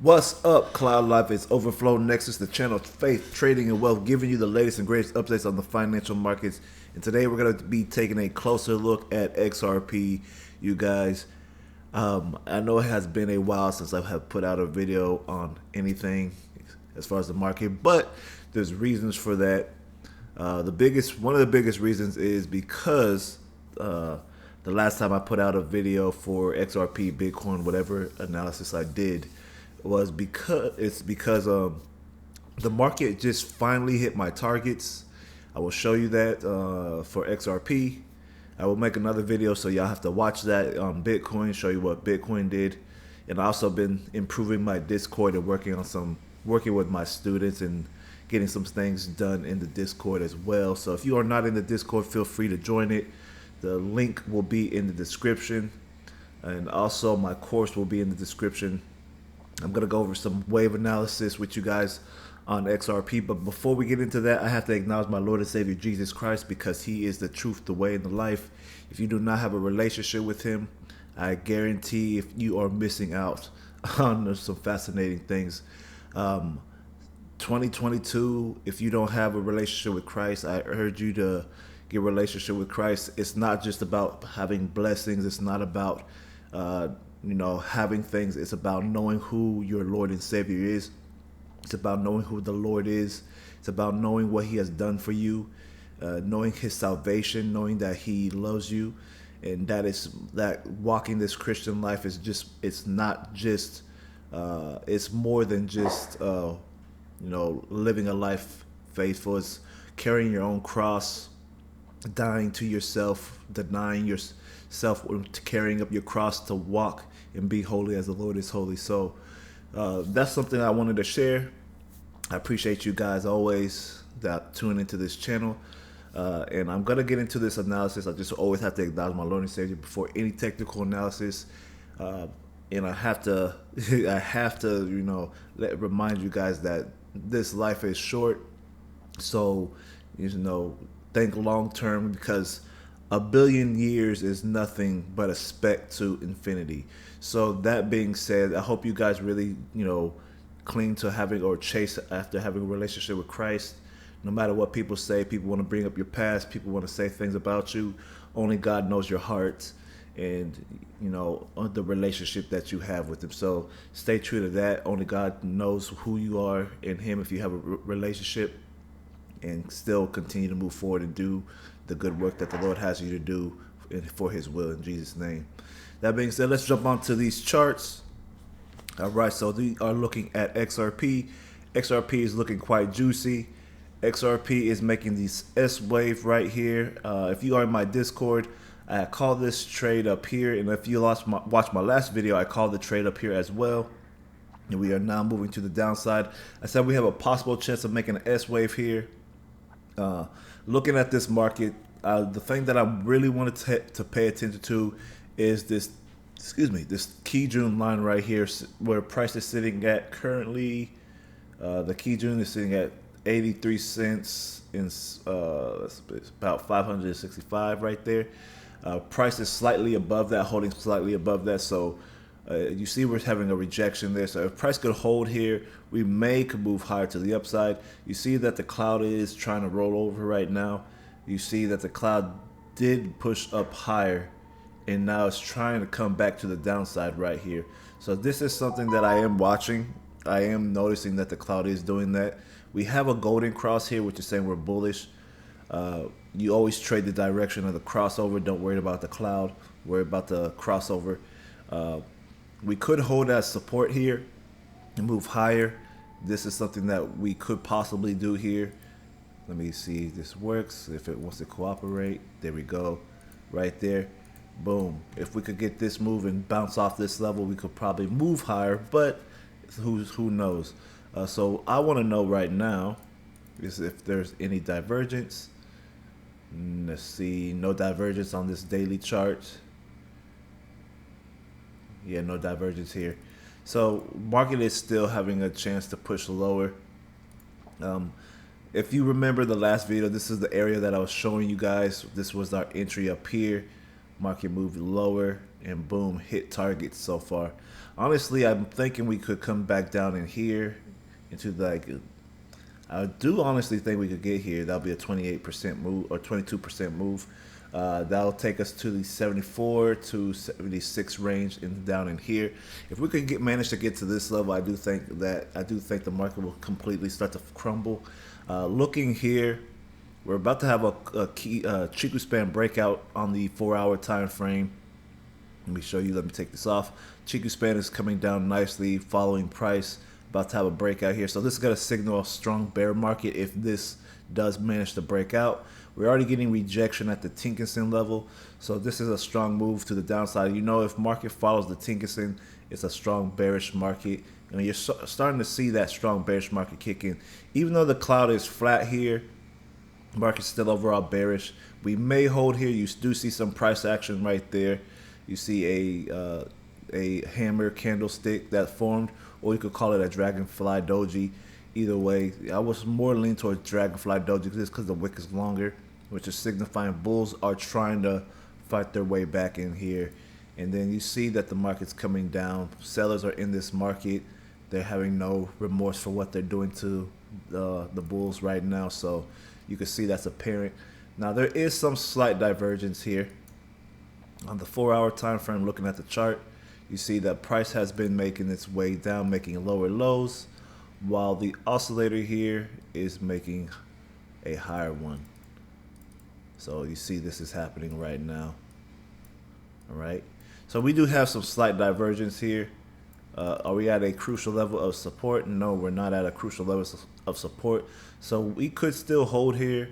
What's up, Cloud Life? It's Overflow, Nexus, the channel of faith, trading, and wealth, giving you the latest and greatest updates on the financial markets. And today we're going to be taking a closer look at XRP, you guys. I know it has been a while since I have put out a video on anything as far as the market, but there's reasons for that. One of the biggest reasons is because the last time I put out a video for XRP, Bitcoin, whatever analysis I did, was because the market just finally hit my targets. I will show you that for XRP. I will make another video, so y'all have to watch that on Bitcoin, show you what Bitcoin did. And I also been improving my Discord and working with my students and getting some things done in the Discord as well. So if you are not in the Discord, feel free to join it. The link will be in the description, and also my course will be in the description. I'm going to go over some wave analysis with you guys on XRP. But before we get into that, I have to acknowledge my Lord and Savior Jesus Christ, because he is the truth, the way, and the life. If you do not have a relationship with him, I guarantee if you are missing out on some fascinating things. 2022, if you don't have a relationship with Christ, I urge you to get a relationship with Christ. It's not just about having blessings. It's not about having things. It's about knowing who your Lord and Savior is. It's about knowing who the Lord is. It's about knowing what he has done for you, knowing his salvation, knowing that he loves you, and that walking this Christian life is it's not just it's more than just living a life faithful. It's carrying your own cross, dying to yourself, denying yourself, carrying up your cross to walk and be holy as the Lord is holy. So that's something I wanted to share. I appreciate you guys always that tune into this channel. And I'm going to get into this analysis. I just always have to acknowledge my Lord and Savior before any technical analysis. And I have to, remind you guys that this life is short. So, think long term, because a billion years is nothing but a speck to infinity. So that being said, I hope you guys really, cling to having or chase after having a relationship with Christ. No matter what people say, people want to bring up your past, people want to say things about you. Only God knows your heart and, the relationship that you have with him. So stay true to that. Only God knows who you are in him if you have a relationship, and still continue to move forward and do the good work that the Lord has you to do for his will, in Jesus' name. That being said, let's jump onto these charts. All right, so we are looking at XRP. XRP is looking quite juicy. XRP is making these S wave right here. If you are in my Discord, I call this trade up here, and if you watch my last video, I called the trade up here as well. And we are now moving to the downside. I said we have a possible chance of making an S wave here. Looking at this market, the thing that I really wanted to pay attention to is this key June line right here, where price is sitting at currently. The key June is sitting at 83 cents in it's about 565 right there. Price is slightly above that, holding slightly above that. So you see we're having a rejection there. So if price could hold here, we could move higher to the upside. You see that the cloud is trying to roll over right now. You see that the cloud did push up higher, and now it's trying to come back to the downside right here. So this is something that I am watching. I am noticing that the cloud is doing that. We have a golden cross here, which is saying we're bullish. You always trade the direction of the crossover. Don't worry about the cloud. Worry about the crossover. We could hold as support here and move higher. This is something that we could possibly do here. Let me see if this works, if it wants to cooperate. There we go, right there. Boom. If we could get this move and bounce off this level, we could probably move higher, but who knows? So I want to know right now is if there's any divergence. Let's see, no divergence on this daily chart. Yeah, no divergence here. So market is still having a chance to push lower. If you remember the last video, this is the area that I was showing you guys. This was our entry up here. Market moved lower and boom, hit targets so far. Honestly, I'm thinking we could come back down in here into like, I do honestly think we could get here. That'll be a 28% move or 22% move. That'll take us to the 74 to 76 range and down in here. If we could manage to get to this level, I do think the market will completely start to crumble. Looking here, we're about to have a key Chiku span breakout on the 4-hour time frame. Let me show you. Let me take this off. Chiku span is coming down nicely, following price. About to have a breakout here. So this is going to signal a strong bear market if this does manage to break out. We're already getting rejection at the Tinkerson level. So this is a strong move to the downside. You know, if market follows the Tinkerson, it's a strong bearish market. And you're starting to see that strong bearish market kick in. Even though the cloud is flat here, market's still overall bearish. We may hold here. You do see some price action right there. You see a hammer candlestick that formed, or you could call it a dragonfly doji. Either way, I was more leaning towards dragonfly doji just because the wick is longer, which is signifying bulls are trying to fight their way back in here. And then you see that the market's coming down. Sellers are in this market. They're having no remorse for what they're doing to the bulls right now. So you can see that's apparent. Now there is some slight divergence here. On the 4-hour time frame, looking at the chart, you see that price has been making its way down, making lower lows, while the oscillator here is making a higher one. So you see this is happening right now. All right. So we do have some slight divergence here. Are we at a crucial level of support? No, we're not at a crucial level of support. So we could still hold here.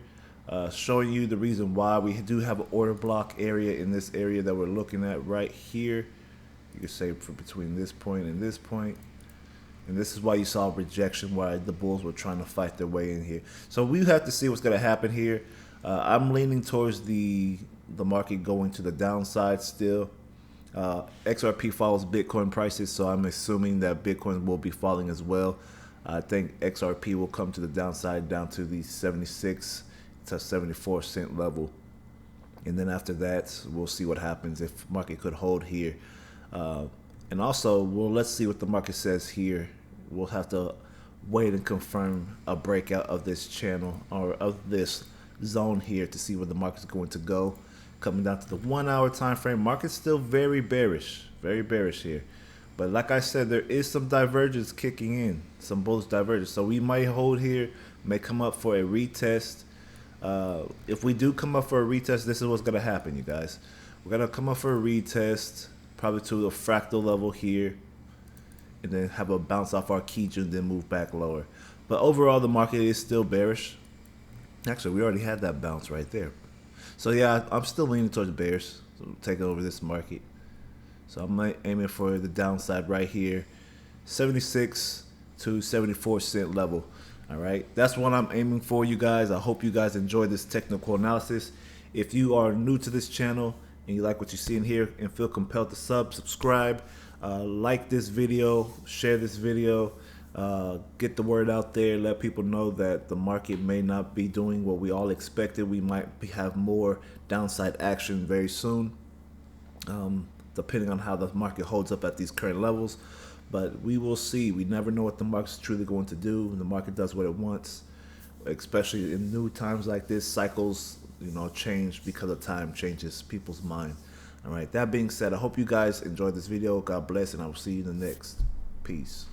Showing you the reason why. We do have an order block area in this area that we're looking at right here. You could say for between this point and this point. And this is why you saw rejection, why the bulls were trying to fight their way in here. So we have to see what's going to happen here. I'm leaning towards the market going to the downside still. XRP follows Bitcoin prices, so I'm assuming that Bitcoin will be falling as well. I think XRP will come to the downside down to the 76 to 74 cent level. And then after that, we'll see what happens if market could hold here. And also, let's see what the market says here. We'll have to wait and confirm a breakout of this channel or of this zone here to see where the market's going to go. Coming down to the 1-hour time frame, market's still very bearish here. But like I said, there is some divergence kicking in, some bullish divergence. So we might hold here, may come up for a retest. If we do come up for a retest, this is what's going to happen, you guys. We're going to come up for a retest, probably to a fractal level here, and then have a bounce off our Kijun, then move back lower. But overall, the market is still bearish. Actually, we already had that bounce right there. So yeah, I'm still leaning towards bears, so taking over this market. So I'm aiming for the downside right here, 76 to 74 cent level. All right, that's what I'm aiming for, you guys. I hope you guys enjoyed this technical analysis. If you are new to this channel and you like what you see in here and feel compelled to subscribe, like this video, share this video, get the word out there, let people know that the market may not be doing what we all expected. We might have more downside action very soon, depending on how the market holds up at these current levels. But we will see. We never know what the market's truly going to do. The market does what it wants, especially in new times like this. Cycles, change because of time changes people's mind. All right. That being said, I hope you guys enjoyed this video. God bless, and I will see you in the next. Peace.